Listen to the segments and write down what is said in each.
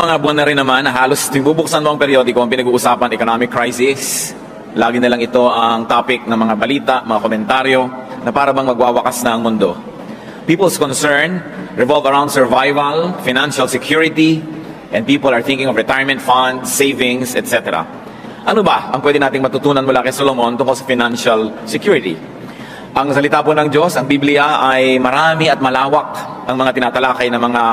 Mga buwan na rin naman na halos bubuksan mo ang periodiko, ang pinag-uusapan, economic crisis. Lagi na lang ito ang topic ng mga balita, mga komentaryo, na para bang magwawakas na ang mundo. People's concern revolve around survival, financial security, and people are thinking of retirement funds, savings, etc. Ano ba ang pwede nating matutunan mula kay Solomon tungkol sa financial security? Ang salita po ng Diyos, ang Biblia, ay marami at malawak ang mga tinatalakay na mga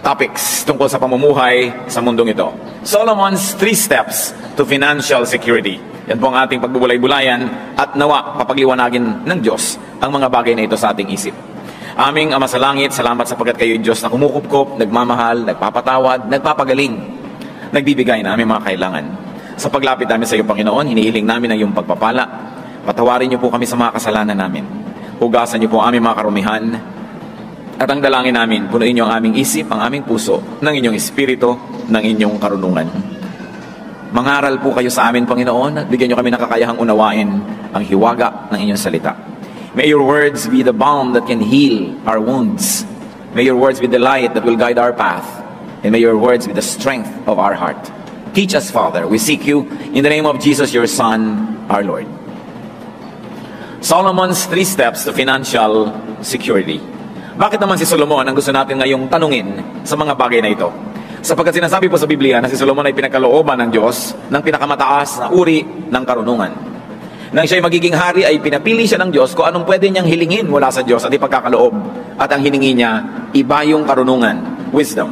topics tungkol sa pamumuhay sa mundong ito. Solomon's 3 steps to financial security. Yan po ang ating pagbubulay-bulayan at nawa papagliwanagin ng Diyos ang mga bagay na ito sa ating isip. Aming Ama sa Langit, salamat sapagkat kayo Diyos na kumukupkop, nagmamahal, nagpapatawad, nagpapagaling, nagbibigay na aming mga kailangan. Sa paglapit namin sa iyo, Panginoon, hinihiling namin ang iyong pagpapala. Patawarin niyo po kami sa mga kasalanan namin. Hugasan niyo po aming mga karumihan. At ang dalangin namin, punuin niyo ang aming isip, ang aming puso, ng inyong espiritu, ng inyong karunungan. Mangaral po kayo sa amin, Panginoon, at bigyan niyo kami ng kakayahang unawain ang hiwaga ng inyong salita. May your words be the balm that can heal our wounds. May your words be the light that will guide our path. And may your words be the strength of our heart. Teach us, Father. We seek you in the name of Jesus, your Son, our Lord. Solomon's 3 steps to financial security. Bakit naman si Solomon ang gusto natin ngayong tanungin sa mga bagay na ito? Sapagkat sinasabi po sa Biblia na si Solomon ay pinagkalooban ng Diyos ng pinakamataas na uri ng karunungan. Nang siya ay magiging hari ay pinapili siya ng Diyos kung anong pwede niyang hilingin mula sa Diyos at ipagkakaloob. At ang hiningi niya, iba yung karunungan, wisdom.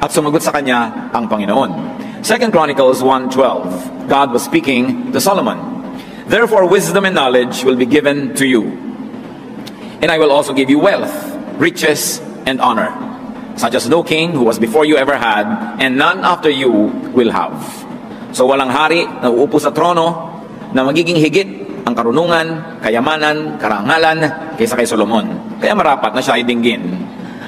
At sumagot sa kanya ang Panginoon. 2 Chronicles 1:12, God was speaking to Solomon. Therefore wisdom and knowledge will be given to you. And I will also give you wealth, riches, and honor, such as no king who was before you ever had, and none after you will have. So walang hari na uupo sa trono na magiging higit ang karunungan, kayamanan, karangalan kaysa kay Solomon. Kaya marapat na siya ay dinggin.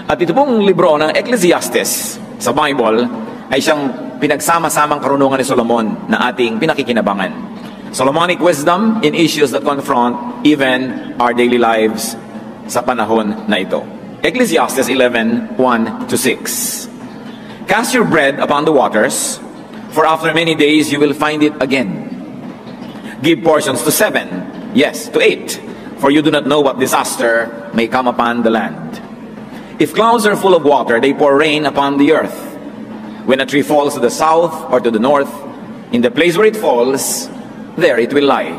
At ito pong libro ng Ecclesiastes sa Bible ay siyang pinagsama-samang karunungan ni Solomon na ating pinakikinabangan. Solomonic wisdom in issues that confront even our daily lives sa panahon na ito. Ecclesiastes 11:1-6. Cast your bread upon the waters, for after many days you will find it again. Give portions to 7, yes, to 8, for you do not know what disaster may come upon the land. If clouds are full of water, they pour rain upon the earth. When a tree falls to the south or to the north, in the place where it falls, there it will lie.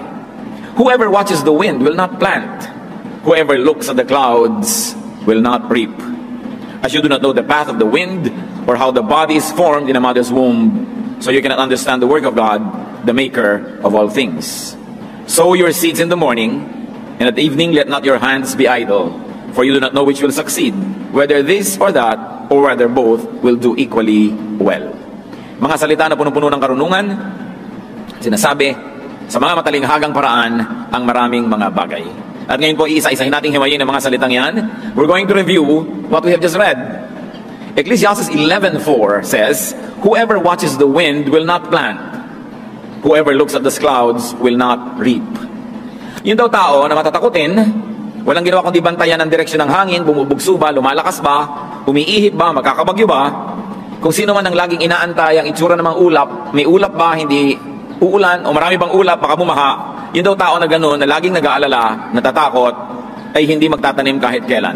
Whoever watches the wind will not plant. Whoever looks at the clouds will not reap. As you do not know the path of the wind, or how the body is formed in a mother's womb, so you cannot understand the work of God, the maker of all things. Sow your seeds in the morning, and at evening let not your hands be idle, for you do not know which will succeed, whether this or that, or whether both will do equally well. Mga salita na punong-puno ng karunungan, sinasabi sa mga matalinghagang paraan ang maraming mga bagay. At ngayon po, isa-isahin nating himayin ang mga salitang yan. We're going to review what we have just read. Ecclesiastes 11:4 says, whoever watches the wind will not plant. Whoever looks at the clouds will not reap. Yung daw tao na matatakutin, walang ginawa kundi bantayan ang direksyon ng hangin, bumubugso ba, lumalakas ba, umiihip ba, magkakabagyo ba, kung sino man ang laging inaantay ang itsura ng mga ulap, may ulap ba, hindi uulan, o marami bang ulap, baka bumaha. Yung daw tao na gano'n, na laging nag-aalala, natatakot, ay hindi magtatanim kahit kailan.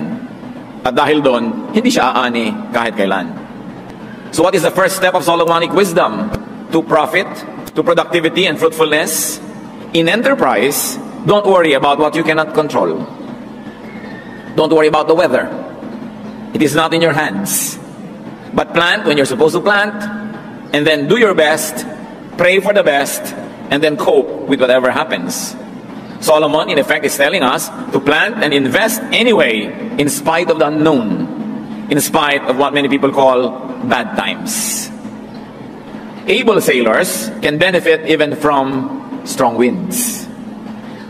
At dahil doon, hindi siya aani kahit kailan. So what is the first step of Solomonic wisdom? To profit, to productivity and fruitfulness. In enterprise, don't worry about what you cannot control. Don't worry about the weather. It is not in your hands. But plant when you're supposed to plant, and then do your best, pray for the best, and then cope with whatever happens. Solomon, in effect, is telling us to plant and invest anyway, in spite of the unknown, in spite of what many people call bad times. Able sailors can benefit even from strong winds.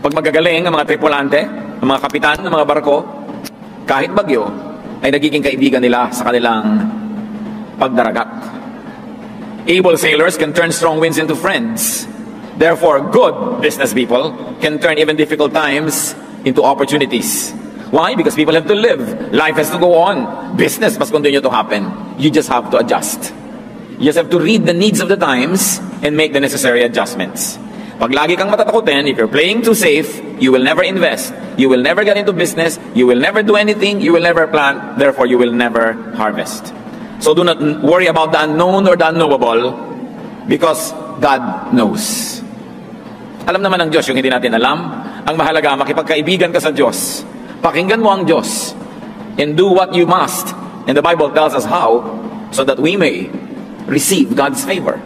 Pag magagaling ang mga tripulante, ang mga kapitan ng mga barko, kahit bagyo, ay nagiging kaibigan nila sa kanilang pagdaragat. Able sailors can turn strong winds into friends. Therefore, good business people can turn even difficult times into opportunities. Why? Because people have to live. Life has to go on. Business must continue to happen. You just have to adjust. You just have to read the needs of the times and make the necessary adjustments. Pag lagi kang matatakutin, if you're playing too safe, you will never invest. You will never get into business. You will never do anything. You will never plant. Therefore, you will never harvest. So do not worry about the unknown or the unknowable because God knows. Alam naman ng Diyos yung hindi natin alam. Ang mahalaga, makipagkaibigan ka sa Diyos. Pakinggan mo ang Diyos and do what you must. And the Bible tells us how so that we may receive God's favor.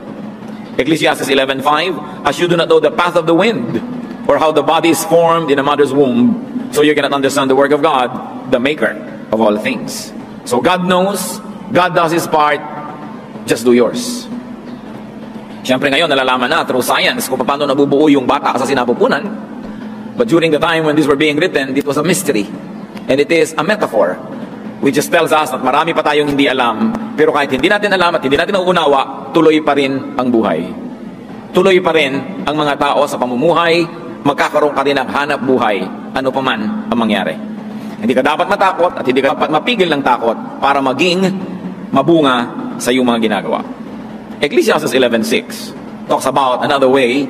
Ecclesiastes 11:5, as you do not know the path of the wind, or how the body is formed in a mother's womb, so you cannot understand the work of God, the maker of all things. So God knows, God does His part, just do yours. Siyempre ngayon, nalalaman na through science kung paano nabubuo yung bata sa sinapupunan. But during the time when these were being written, it was a mystery. And it is a metaphor, which just tells us that marami pa tayong hindi alam, pero kahit hindi natin alam at hindi natin nauunawa, tuloy pa rin ang buhay. Tuloy pa rin ang mga tao sa pamumuhay, magkakaroon ka rin ng hanap buhay, ano pa man ang mangyari. Hindi ka dapat matakot at hindi ka dapat mapigil ng takot para maging mabunga sa iyong mga ginagawa. Ecclesiastes 11:6 talks about another way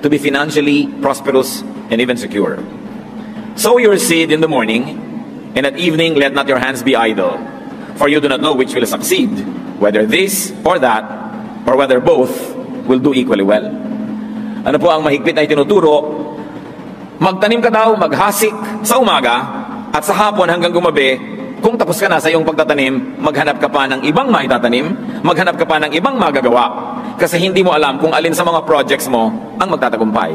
to be financially prosperous and even secure. Sow your seed in the morning, and at evening, let not your hands be idle. For you do not know which will succeed, whether this or that, or whether both will do equally well. Ano po ang mahigpit na itinuturo? Magtanim ka daw, maghasik sa umaga, at sa hapon hanggang gumabi, kung tapos ka na sa iyong pagtatanim, maghanap ka pa ng ibang maitatanim, maghanap ka pa ng ibang magagawa, kasi hindi mo alam kung alin sa mga projects mo ang magtatagumpay.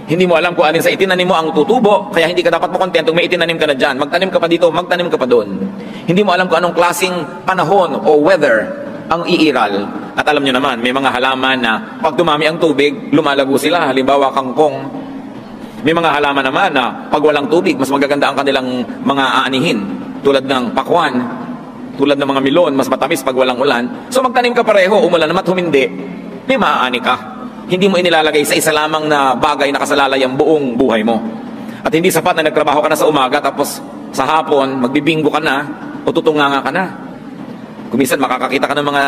Hindi mo alam kung alin sa itinanim mo ang tutubo, kaya hindi ka dapat makontentong may itinanim ka na dyan. Magtanim ka pa dito, magtanim ka pa doon. Hindi mo alam kung anong klaseng panahon o weather ang iiral. At alam nyo naman, may mga halaman na pag dumami ang tubig, lumalago sila. Halimbawa, kangkong. May mga halaman naman na pag walang tubig, mas magaganda ang kanilang mga aanihin. Tulad ng pakwan, tulad ng mga milon, mas matamis pag walang ulan. So magtanim ka pareho, umulan naman humindi, may maaani ka. Hindi mo inilalagay sa isa lamang na bagay na kasalalay ang buong buhay mo. At hindi sapat na nagtrabaho ka na sa umaga tapos sa hapon magbibingo ka na o tutunganga ka na. Kuminsan makakakita ka ng mga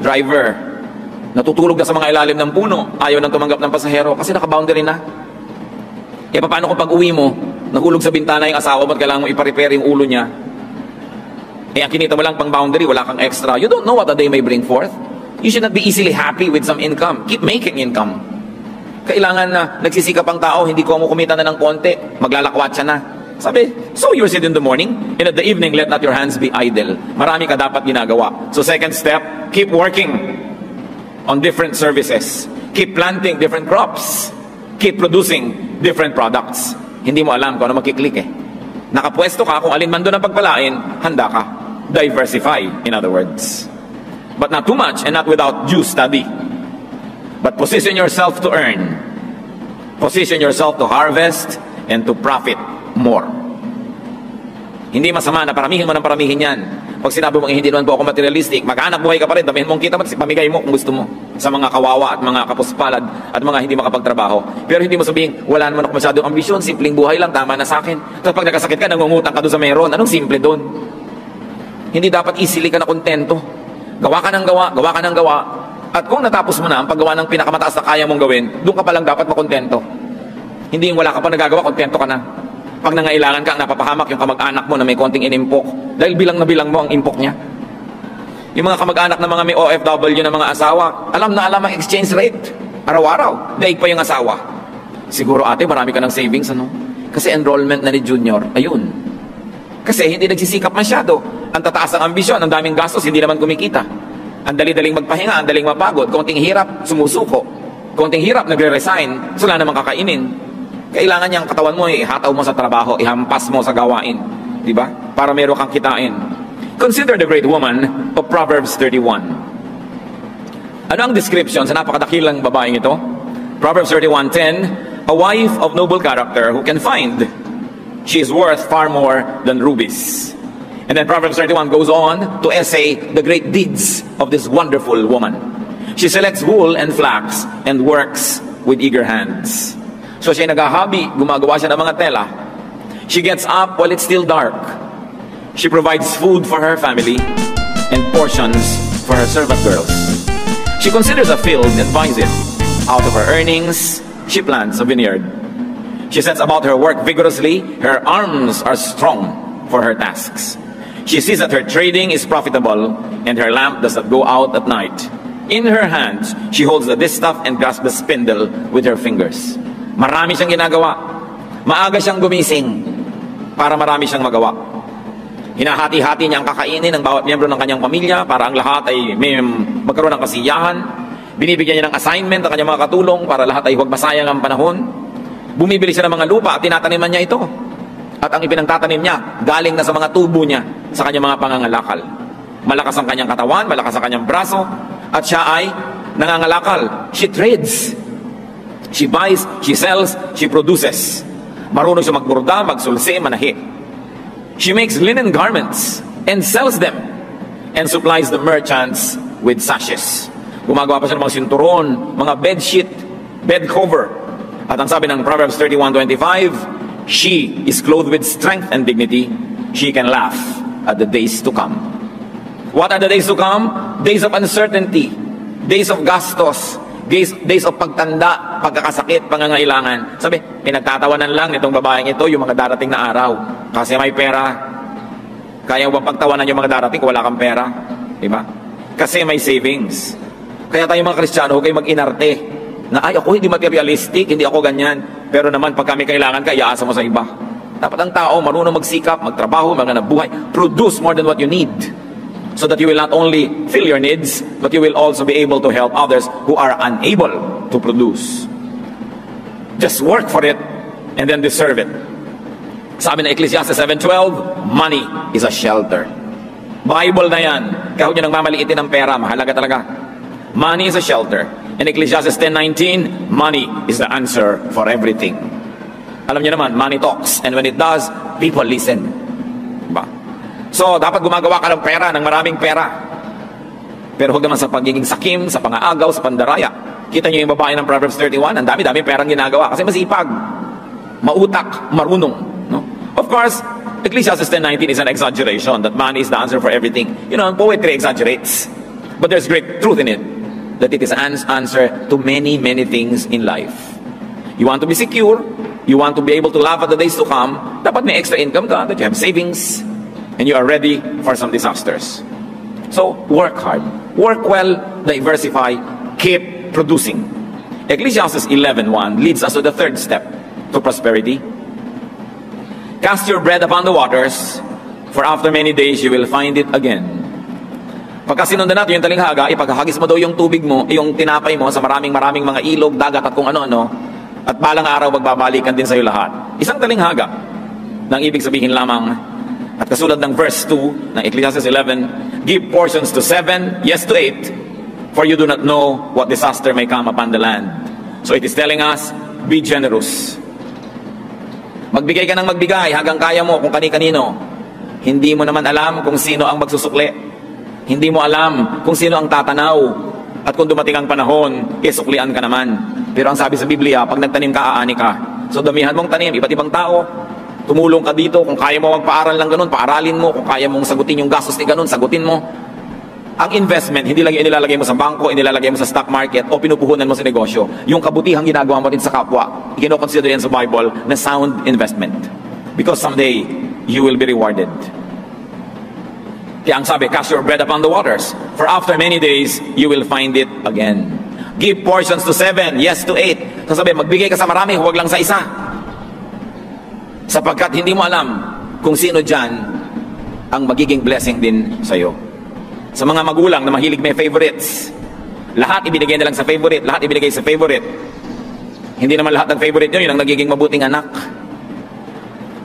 driver natutulog na sa mga ilalim ng puno, ayaw nang tumanggap ng pasahero kasi naka-boundary na. E paano kung pag uwi mo, nahulog sa bintana yung asawa mo at kailangan mo ipa-repair yung ulo niya? Eh ang kinita mo lang pang boundary, wala kang extra. You don't know what a day may bring forth. You should not be easily happy with some income. Keep making income. Kailangan na nagsisikap ang tao, hindi ko mo kumita na ng konti, maglalakwat siya na. Sabi, sow your seed in the morning, and at the evening, let not your hands be idle. Marami ka dapat ginagawa. So second step, keep working on different services. Keep planting different crops. Keep producing different products. Hindi mo alam kung ano makiklik eh. Nakapwesto ka, kung alin man doon ang pagpalain, handa ka. Diversify, in other words. But not too much and not without due study. But position yourself to earn. Position yourself to harvest and to profit more. Hindi masama na paramihin mo ng paramihin yan. Pag sinabi mong hindi naman po ako materialistic, maghanap buhay ka pa rin, damihin mong kita mo, pamigay mo kung gusto mo sa mga kawawa at mga kapuspalad at mga hindi makapagtrabaho. Pero hindi mo sabihin, wala naman ako masyadong ambisyon, simpleng buhay lang, tama na sa akin. Tapos pag nagkasakit ka, nangungutang ka doon sa meron, anong simple doon? Hindi dapat easily ka na kontento. Gawa ka ng gawa, gawa ka ng gawa. At kung natapos mo na ang paggawa ng pinakamataas na kaya mong gawin, doon ka pa lang dapat makontento. Hindi yung wala ka pa nagagawa, kontento ka na. Pag nangailangan ka, napapahamak yung kamag-anak mo na may konting inimpok. Dahil bilang na bilang mo ang impok niya. Yung mga kamag-anak na mga may OFW na mga asawa, alam na alam ang exchange rate. Araw-araw, daig pa yung asawa. Siguro ate, marami ka ng savings, ano? Kasi enrollment na ni Junior, ayun. Kasi hindi nagsisikap masyado. Ang tataas ang ambisyon, ang daming gastos, hindi naman kumikita. Ang dali-daling magpahinga, ang daling mapagod. Konting hirap, sumusuko. Konting hirap, nagre-resign. So, wala namang kakainin. Kailangan niyang katawan mo, ihataw mo sa trabaho, ihampas mo sa gawain. Diba? Para meron kang kitain. Consider the great woman of Proverbs 31. Ano ang description sa napakadakilang babaeng ito? Proverbs 31:10, a wife of noble character who can find. She is worth far more than rubies. And then Proverbs 31 goes on to essay the great deeds of this wonderful woman. She selects wool and flax and works with eager hands. So siya naghahabi, gumagawa siya ng mga tela. She gets up while it's still dark. She provides food for her family and portions for her servant girls. She considers a field and buys it. Out of her earnings, she plants a vineyard. She sets about her work vigorously. Her arms are strong for her tasks. She sees that her trading is profitable, and her lamp does not go out at night. In her hands, she holds the distaff and grasps the spindle with her fingers. Marami siyang ginagawa. Maaga siyang gumising para marami siyang magawa. Hinahati-hati niya ang kakainin ng bawat miyembro ng kanyang pamilya para ang lahat ay may magkaroon ng kasiyahan. Binibigyan niya ng assignment ang kanyang mga katulong para lahat ay huwag masayang ang panahon. Bumibili siya ng mga lupa at tinataniman niya ito. At ang ipinagtatanim niya, galing na sa mga tubo niya sa kanyang mga pangangalakal. Malakas ang kanyang katawan, malakas ang kanyang braso, at siya ay nangangalakal. She trades. She buys, she sells, she produces. Marunong siya magburda, magsulsi, manahi. She makes linen garments and sells them and supplies the merchants with sashes. Gumagawa pa siya ng mga sinturon, mga bedsheet, bed cover. At ang sabi ng Proverbs 31:25, she is clothed with strength and dignity. She can laugh at the days to come. What are the days to come? Days of uncertainty, days of gastos, days of pagtanda, pagkakasakit, pangangailangan. Sabi, pinagtatawanan lang nitong babaeng ito yung mga darating na araw. Kasi may pera. Kaya bang pagtawanan yung mga darating kung wala kang pera? Diba? Kasi may savings. Kaya tayo mga Kristiyano, huwag kayo mag-inarte. Na ay, ako hindi materialistic, hindi ako ganyan. Pero naman, pag kami kailangan ka, iaasa mo sa iba. Dapat ang tao, marunong magsikap, magtrabaho, maghanap buhay. Produce more than what you need. So that you will not only fill your needs, but you will also be able to help others who are unable to produce. Just work for it and then deserve it. Sabi na Ecclesiastes 7:12, money is a shelter. Bible na yan. Kaya huwag nyo nang mamaliitin ng pera, mahalaga talaga. Money is a shelter. In Ecclesiastes 10:19, money is the answer for everything. Alam niyo naman, money talks. And when it does, people listen. Diba? So, dapat gumagawa ka ng pera, ng maraming pera. Pero huwag naman sa pagiging sakim, sa pangaagaw, sa pandaraya. Kita niyo yung babae ng Proverbs 31, ang dami-dami perang ginagawa. Kasi masipag, mautak, marunong. No? Of course, Ecclesiastes 10:19 is an exaggeration that money is the answer for everything. You know, poetry exaggerates. But there's great truth in it. That it is an answer to many, many things in life. You want to be secure, you want to be able to laugh at the days to come, dapat may extra income ka, that you have savings, and you are ready for some disasters. So, work hard. Work well, diversify, keep producing. Ecclesiastes 11:1 leads us to the third step to prosperity. Cast your bread upon the waters, for after many days you will find it again. Pagka sinundan natin yung talinghaga, ipagkahagis mo daw yung tubig mo, yung tinapay mo sa maraming mga ilog, dagat at kung ano-ano, at balang araw magbabalikan din sa iyo lahat. Isang talinghaga nang ibig sabihin lamang. At kasulad ng verse 2 ng Ecclesiastes 11, give portions to 7, yes to 8, for you do not know what disaster may come upon the land. So it is telling us, be generous. Magbigay ka ng magbigay hanggang kaya mo kung kani-kanino. Hindi mo naman alam kung sino ang magsusukli. Hindi mo alam kung sino ang tatanaw. At kung dumating ang panahon, isuklian ka naman. Pero ang sabi sa Biblia, pag nagtanim ka, aani ka. So damihan mong tanim, iba't ibang tao. Tumulong ka dito. Kung kaya mo magpaaral lang ganun, paaralin mo. Kung kaya mong sagutin yung gastos ni ganun, sagutin mo. Ang investment, hindi lang inilalagay mo sa bangko, inilalagay mo sa stock market, o pinupuhunan mo sa negosyo. Yung kabutihang ginagawa mo din sa kapwa, ikinoconsider yan sa Bible na sound investment. Because someday, you will be rewarded. Kaya ang sabi, cast your bread upon the waters, for after many days, you will find it again. Give portions to 7, yes to 8. So sabi, magbigay ka sa marami, huwag lang sa isa. Sapagkat hindi mo alam kung sino dyan ang magiging blessing din sa'yo. Sa mga magulang na mahilig may favorites, lahat ibinigay na lang sa favorite, lahat ibinigay sa favorite. Hindi naman lahat ng favorite nyo, yun ang nagiging mabuting anak.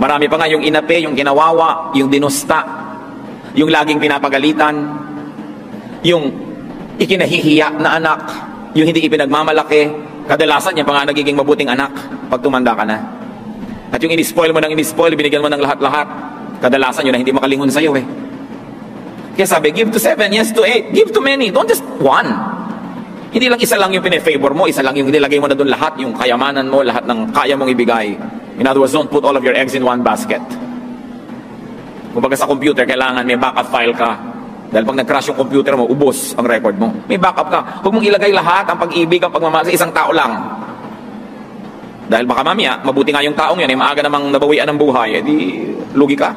Marami pa nga yung inape, yung kinawawa, yung dinusta, yung laging pinapagalitan, yung ikinahihiya na anak, yung hindi ipinagmamalaki, kadalasan yan pa nga nagiging mabuting anak pag tumanda ka na. At yung in-spoil mo ng in-spoil, binigyan mo ng lahat-lahat, kadalasan yun na hindi makalingon sa'yo eh. Kaya sabi, give to 7, yes to 8, give to many, don't just one. Hindi lang isa lang yung pine-favor mo, isa lang yung nilagay mo na doon lahat, yung kayamanan mo, lahat ng kaya mong ibigay. In other words, don't put all of your eggs in one basket. Kung baga sa computer, kailangan may backup file ka Dahil pag nag-crash yung computer mo, ubos ang record mo. May backup ka. Huwag mong ilagay lahat ang pag-ibig, ang pagmamahal sa isang tao lang. Dahil baka mamaya, mabuti nga yung taong yan, eh, maaga namang nabawian ng buhay, di lugi ka.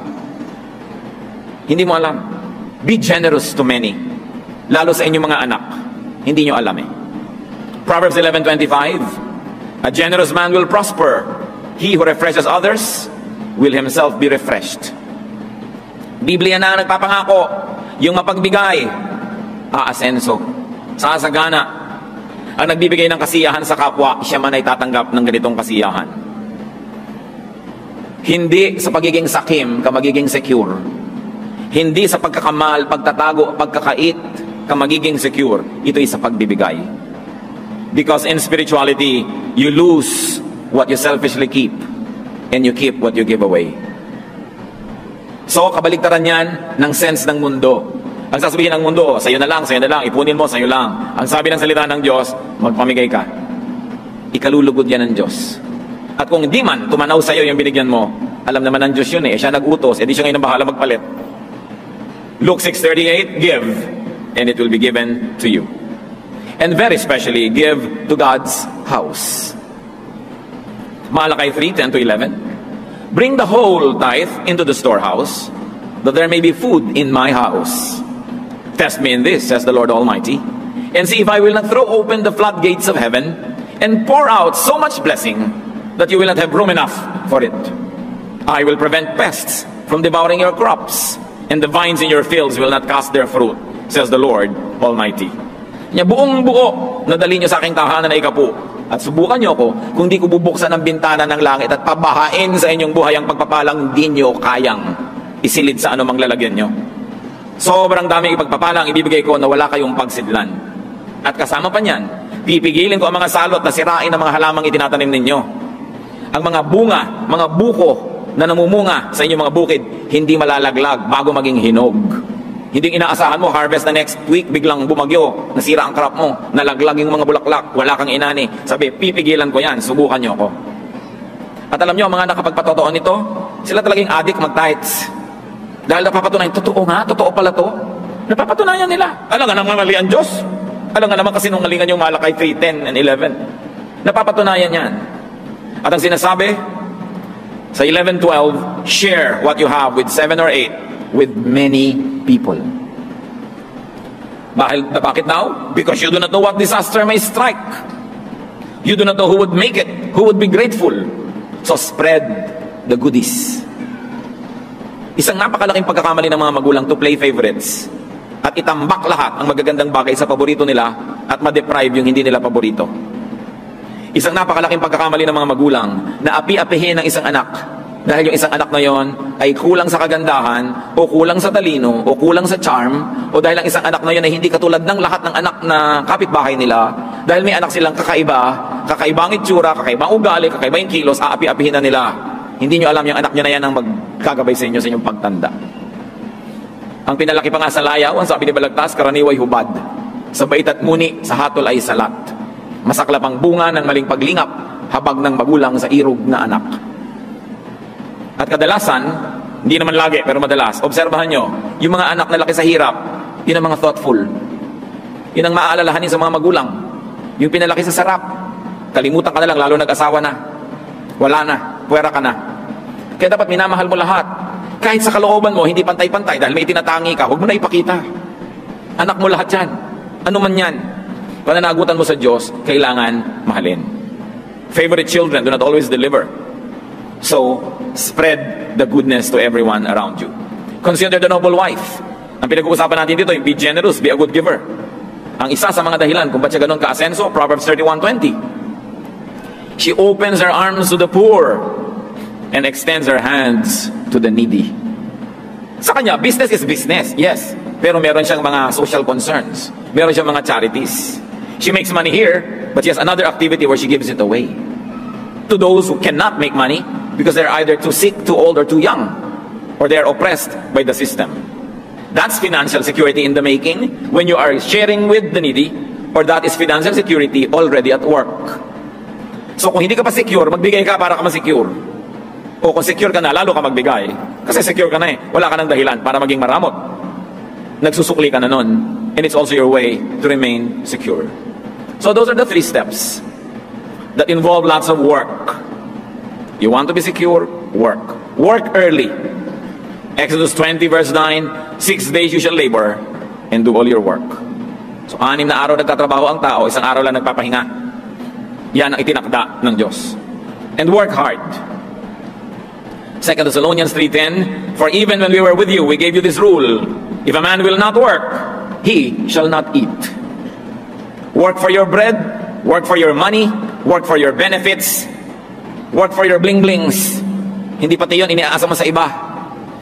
Hindi mo alam. Be generous to many. Lalo sa inyong mga anak. Hindi nyo alam eh. Proverbs 11:25, a generous man will prosper. He who refreshes others will himself be refreshed. Biblia na ang nagpapangako, yung mapagbigay, aasenso, sasagana. Ang nagbibigay ng kasiyahan sa kapwa, siya man ay tatanggap ng ganitong kasiyahan. Hindi sa pagiging sakim ka magiging secure. Hindi sa pagkakamal, pagtatago, pagkakait ka magiging secure. Ito ay sa pagbibigay. Because in spirituality, you lose what you selfishly keep and you keep what you give away. So, kabaligtaran yan ng sense ng mundo. Ang sasabihin ng mundo, sa'yo na lang, ipunin mo, sa'yo lang. Ang sabi ng salita ng Diyos, magpamigay ka. Ikalulugod yan ng Diyos. At kung hindi man, tumanaw sa'yo yung binigyan mo, alam naman ng Diyos yun eh, siya nag-utos, edi siya ngayon ang bahala magpalit. Luke 6:38, give, and it will be given to you. And very especially, give to God's house. Malachi 3:10-11, bring the whole tithe into the storehouse, that there may be food in my house. Test me in this, says the Lord Almighty, and see if I will not throw open the floodgates of heaven and pour out so much blessing that you will not have room enough for it. I will prevent pests from devouring your crops, and the vines in your fields will not cast their fruit, says the Lord Almighty. Buong buo na dali nyo sa aking tahanan na ikapu, at subukan nyo ako kung di ko bubuksan ang bintana ng langit at pabahain sa inyong buhay ang pagpapalang di nyo kayang isilid sa anumang lalagyan nyo. Sobrang daming ipagpapalang ibibigay ko na wala kayong pagsidlan. At kasama pa niyan, pipigilin ko ang mga salot na sirain ng mga halamang itinatanim ninyo. Ang mga bunga, mga buko na namumunga sa inyong mga bukid, hindi malalaglag bago maging hinog. Hindi inaasahan mo, harvest na next week, biglang bumagyo, nasira ang crop mo, nalaglag yung mga bulaklak, wala kang inani. Sabi, pipigilan ko yan, subukan nyo ako. At alam nyo, ang mga nakapagpatotoo nito, sila talagang addict mag-tithes. Dahil napapatunayan, totoo nga, totoo pala to. Napapatunayan nila. Alam nga naman mali ang Diyos. Alam nga naman kasi nung ngalingan yung Malakay 3:10 and 11. Napapatunayan yan. At ang sinasabi, sa 11:12, share what you have with 7 or 8 with many people. Bakit now? Because you do not know what disaster may strike. You do not know who would make it, who would be grateful. So spread the goodies. Isang napakalaking pagkakamali ng mga magulang to play favorites at itambak lahat ang magagandang bagay sa paborito nila at ma-deprive yung hindi nila paborito. Isang napakalaking pagkakamali ng mga magulang na api-apihin ng isang anak dahil yung isang anak na yon ay kulang sa kagandahan o kulang sa talino o kulang sa charm o dahil ang isang anak na yon ay hindi katulad ng lahat ng anak na kapitbahay nila dahil may anak silang kakaibang itsura, kakaibang ugali, kakaibang kilos, aapi-apihin na nila. Hindi nyo alam yung anak nyo na yan ang magkagabay sa inyo sa inyong pagtanda. Ang pinalaki pa nga sa layaw, ang sabi ni Balagtas, karaniway hubad. Sa bait at muni, sa hatol ay salat. Masaklap ang bunga ng maling paglingap, habag ng magulang sa irog na anak. At kadalasan, hindi naman lagi, pero madalas, obserbahan nyo, yung mga anak na laki sa hirap, yun ang mga thoughtful. Yun ang maaalalahanin sa mga magulang. Yung pinalaki sa sarap, kalimutan ka na lang, lalo nag-asawa na. Wala na, puwera ka na. Kaya dapat minamahal mo lahat. Kahit sa kalooban mo, hindi pantay-pantay dahil may tinatangi ka, huwag mo na ipakita. Anak mo lahat yan. Ano man yan. Pananagutan mo sa Diyos, kailangan mahalin. Favorite children do not always deliver. So, spread the goodness to everyone around you. Consider the noble wife. Ang pinag-uusapan natin dito, be generous, be a good giver. Ang isa sa mga dahilan kung ba't siya ganun ka-asenso, Proverbs 31:20. She opens her arms to the poor and extends her hands to the needy. Sa kanya, business is business, yes. Pero meron siyang mga social concerns. Meron siyang mga charities. She makes money here, but she has another activity where she gives it away. To those who cannot make money because they're either too sick, too old, or too young, or they're oppressed by the system. That's financial security in the making when you are sharing with the needy, or that is financial security already at work. So kung hindi ka pa secure, magbigay ka para ka ma-secure. O kung secure ka na, lalo ka magbigay. Kasi secure ka na eh. Wala ka ng dahilan para maging maramot. nagsusukli ka na nun. And it's also your way to remain secure. So those are the 3 steps that involve lots of work. You want to be secure? Work. Work early. Exodus 20 verse 9, 6 days you shall labor and do all your work. So 6 na araw nagtatrabaho ang tao, 1 araw lang nagpapahinga. Yan ang itinakda ng Diyos. And work hard. 2 Thessalonians 3:10, for even when we were with you, we gave you this rule. If a man will not work, he shall not eat. Work for your bread, work for your money, work for your benefits, work for your bling-blings. Hindi pati yun, iniaasa mo sa iba.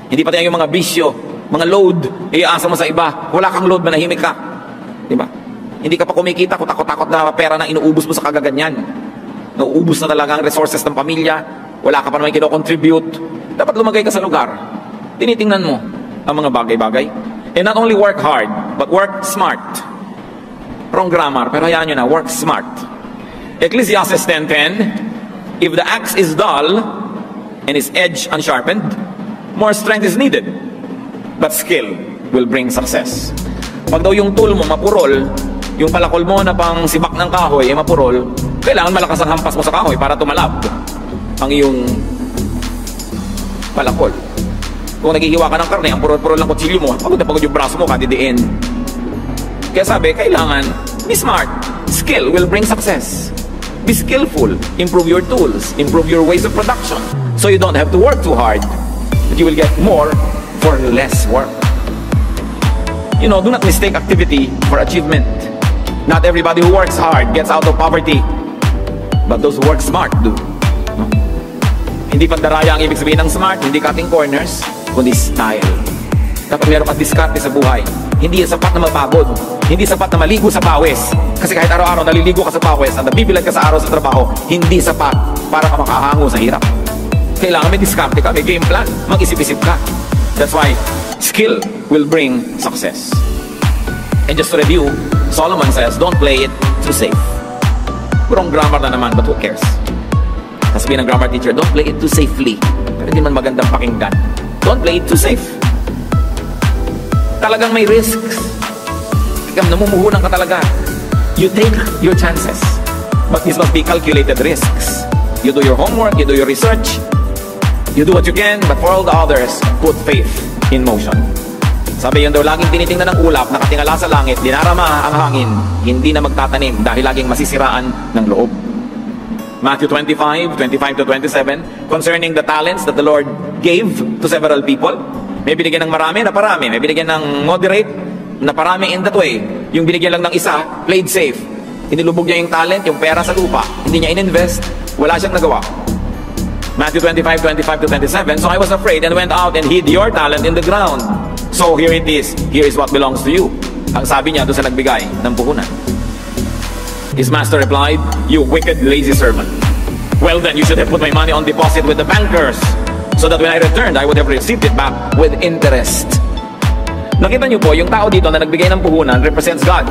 Hindi pati yung mga bisyo, mga load, iaasa mo sa iba. Wala kang load, manahimik ka. Diba? Hindi ka pa kumikita, kutakot-takot na pera na inuubos mo sa kagaganyan. Nauubos na talaga ang resources ng pamilya. Wala ka pa naman kino-contribute. Dapat lumagay ka sa lugar. Tinitingnan mo ang mga bagay-bagay. And not only work hard, but work smart. Wrong grammar, pero hayaan nyo na, work smart. Ecclesiastes 10:10, if the axe is dull and its edge unsharpened, more strength is needed, but skill will bring success. Pag daw yung tool mo mapurol, yung palakol mo na pang sibak ng kahoy ay mapurol, kailangan malakas ang hampas mo sa kahoy para tumalab ang iyong palakol. Kung naghihiwa ka ng karne, ang purol-purol ng kutsilyo mo, pagod na pagod yung braso mo, kadidiin. Kaya sabi, kailangan be smart. Skill will bring success. Be skillful. Improve your tools. Improve your ways of production. So you don't have to work too hard. But you will get more for less work. You know, do not mistake activity for achievement. Not everybody who works hard gets out of poverty. But those who work smart do. No? Hindi pandaraya ang ibig sabihin ng smart, hindi cutting corners, kundi style. Dapat meron kang diskarte sa buhay. Hindi yan sapat na mapagod. Hindi sapat na maligo sa pawis. Kasi kahit araw-araw naliligo ka sa pawis at nabibilad ka sa araw sa trabaho, hindi sapat para ka makahango sa hirap. Kailangan may diskarte ka, may game plan, mag-isip-isip ka. That's why skill will bring success. And just to review, Solomon says, don't play it too safe. Wrong grammar na naman, but who cares? Sasabihin ng grammar teacher, don't play it too safely. Pero hindi man magandang pakinggan. Don't play it too safe. Talagang may risks. Namumuhunan ka talaga. You take your chances. But this must be calculated risks. You do your homework, you do your research, you do what you can, but for all the others, put faith in motion. Sabi yun daw, laging tinitingnan ng ulap, nakatingala sa langit, dinarama ang hangin, hindi na magtatanim dahil laging masisiraan ng loob. Matthew 25:25-27, concerning the talents that the Lord gave to several people. May binigyan ng marami na parami, may binigyan ng moderate na parami in that way. Yung binigyan lang ng isa, played safe. Inilubog niya yung talent, yung pera sa lupa. Hindi niya ininvest, wala siyang nagawa. Matthew 25:25-27, so I was afraid and went out and hid your talent in the ground. So here it is, here is what belongs to you. Ang sabi niya doon sa nagbigay ng puhunan. His master replied, you wicked, lazy servant. Well then, you should have put my money on deposit with the bankers, so that when I returned, I would have received it back with interest. Nakita niyo po, yung tao dito na nagbigay ng puhunan represents God.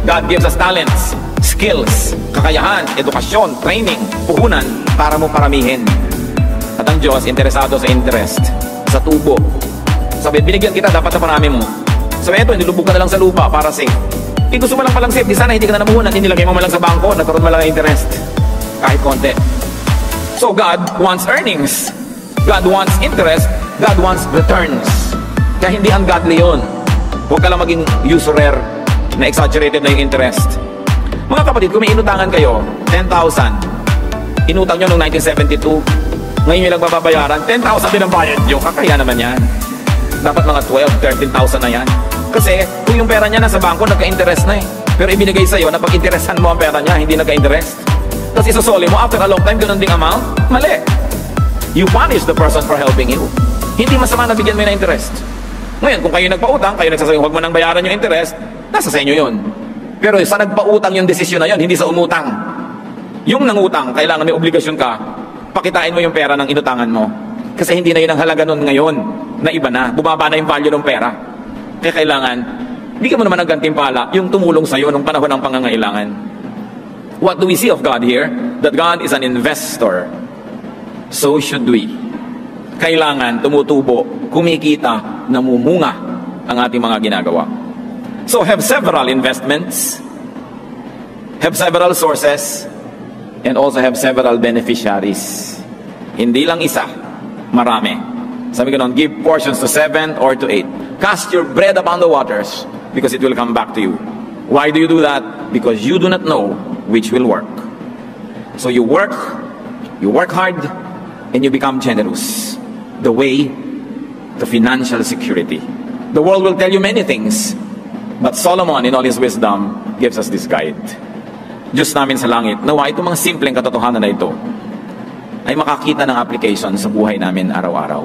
God gives us talents, skills, kakayahan, edukasyon, training, puhunan para mo paramihin. At ang Diyos, interesado sa interest, sa tubo. Sabi, binigyan kita, dapat na parami mo. Sabi, eto, nilubog ka na lang sa lupa para safe. Gusto mo lang palang safe, di sana hindi ka na namuhunan, inilagay mo malang sa bangko, nagkaroon malang interest. Kahit konti. So God wants earnings. God wants interest. God wants returns. Kaya hindi ungodly yun. Huwag ka lang maging usurer na exaggerated na yung interest. Mga kapatid, kung may inutangan kayo, 10,000. Inutang nyo noong 1972. Ngayon yung lang mababayaran, 10,000 din ang bayad nyo. Kakaya naman yan. Dapat mga 12, 13,000 na yan. Kasi kung yung pera niya nasa bangko, nagka-interest na eh. Pero ibinigay sa'yo na pag interesan mo ang pera niya, hindi nagka-interest. Tapos isusoli mo, after a long time, ganun ding amount, mali. You punish the person for helping you. Hindi masama na bigyan mo na interest. Ngayon, kung kayo nagpautang, kayo nagsasabi, huwag mo nang bayaran yung interest, nasa sa inyo yun. Pero sa nagpautang yung desisyon na yun, hindi sa umutang. Yung nangutang, kailangan may obligasyon ka, pakitain mo yung pera ng inutangan mo. Kasi hindi na yun ang halaga nun ngayon, na iba na, bumaba na yung value ng pera. Kaya kailangan, bigyan mo naman ng gantimpala yung tumulong sa'yo nung panahon ng pangangailangan. What do we see of God here? That God is an investor. So should we. Kailangan tumutubo, kumikita, namumunga ang ating mga ginagawa. So have several investments, have several sources, and also have several beneficiaries. Hindi lang isa, marami. Sabi ko noon, give portions to 7 or to 8. Cast your bread upon the waters because it will come back to you. Why do you do that? Because you do not know which will work. So you work hard, and you become generous. The way to financial security. The world will tell you many things, but Solomon in all his wisdom gives us this guide. Diyos namin sa langit, nawa itong mga simpleng katotohanan na ito ay makakita ng application sa buhay namin araw-araw.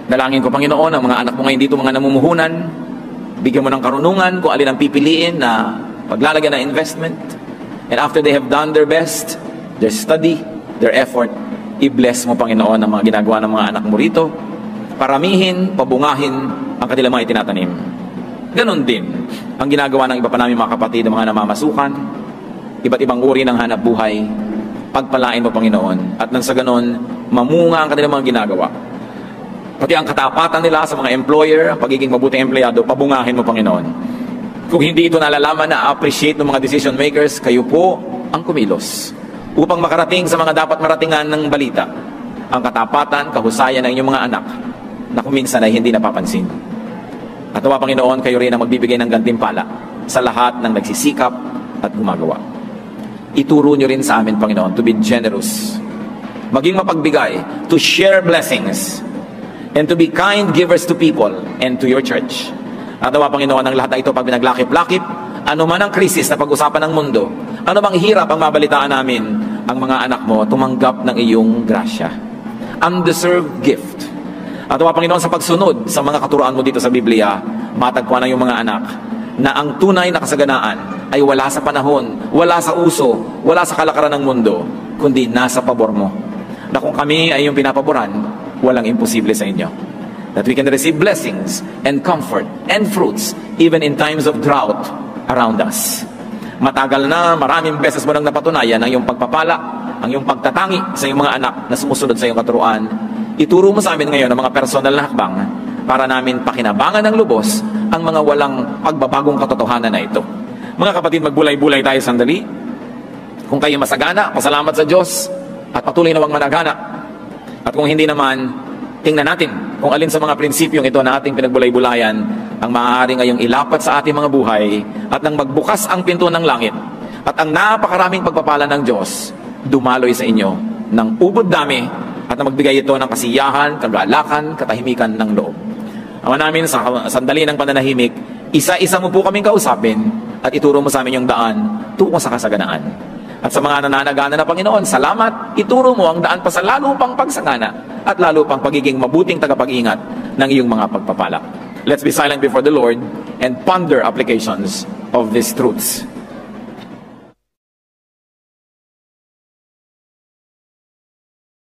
Dalangin ko, Panginoon, ang mga anak mo ngayon dito, mga namumuhunan, bigyan mo ng karunungan kung alin ang pipiliin na paglalagyan ng investment. And after they have done their best, their study, their effort, i-bless mo, Panginoon, ang mga ginagawa ng mga anak mo rito. Paramihin, pabungahin ang kanilang mga itinatanim. Ganon din ang ginagawa ng iba pa namin mga kapatid, mga namamasukan, iba't ibang uri ng hanap buhay. Pagpalain mo, Panginoon, at nang sa ganon, mamunga ang kanilang mga ginagawa. Pati ang katapatan nila sa mga employer, ang pagiging mabuting empleyado, pabungahin mo, Panginoon. Kung hindi ito nalalaman na appreciate ng mga decision makers, kayo po ang kumilos upang makarating sa mga dapat maratingan ng balita. Ang katapatan, kahusayan ng inyong mga anak na kuminsan ay hindi napapansin. At nawa, Panginoon, kayo rin ang magbibigay ng gantimpala sa lahat ng nagsisikap at gumagawa. Ituro nyo rin sa amin, Panginoon, to be generous, maging mapagbigay, to share blessings, and to be kind givers to people and to your church. At nawa, Panginoon, ang lahat na ito pag binaglakip-lakip, ano man ang krisis na pag-usapan ng mundo, ano bang hirap ang mabalitaan namin, ang mga anak mo tumanggap ng iyong grasya. Undeserved gift. At nawa, Panginoon, sa pagsunod sa mga katuroan mo dito sa Biblia, matagpuan ng iyong mga anak na ang tunay na kasaganaan ay wala sa panahon, wala sa uso, wala sa kalakaran ng mundo, kundi nasa pabor mo. Na kung kami ay yung pinapaboran, walang imposible sa inyo. That we can receive blessings and comfort and fruits even in times of drought around us. Matagal na, maraming beses mo nang napatunayan ang iyong pagpapala, ang iyong pagtatangi sa iyong mga anak na sumusunod sa iyong katuruan. Ituro mo sa amin ngayon ang mga personal na hakbang para namin pakinabangan ng lubos ang mga walang pagbabagong katotohanan na ito. Mga kapatid, magbulay-bulay tayo sandali. Kung kayo masagana, pasalamat sa Diyos at patuloy na wang managana. At kung hindi naman, tingnan natin kung alin sa mga prinsipyong ito na ating pinagbulay-bulayan ang maaari ngayong ilapat sa ating mga buhay at nang magbukas ang pinto ng langit at ang napakaraming pagpapala ng Diyos dumaloy sa inyo ng ubod dami at na magbigay ito ng kasiyahan, kagalakan, katahimikan ng loob. Ama namin, sa sandali ng pananahimik, isa-isa mo po kaming kausapin at ituro mo sa amin yung daan tungo sa kasaganaan. At sa mga nananagana na Panginoon, salamat, ituro mo ang daan pa sa lalo pang pagsagana at lalo pang pagiging mabuting tagapag-ingat ng iyong mga pagpapala. Let's be silent before the Lord and ponder applications of these truths.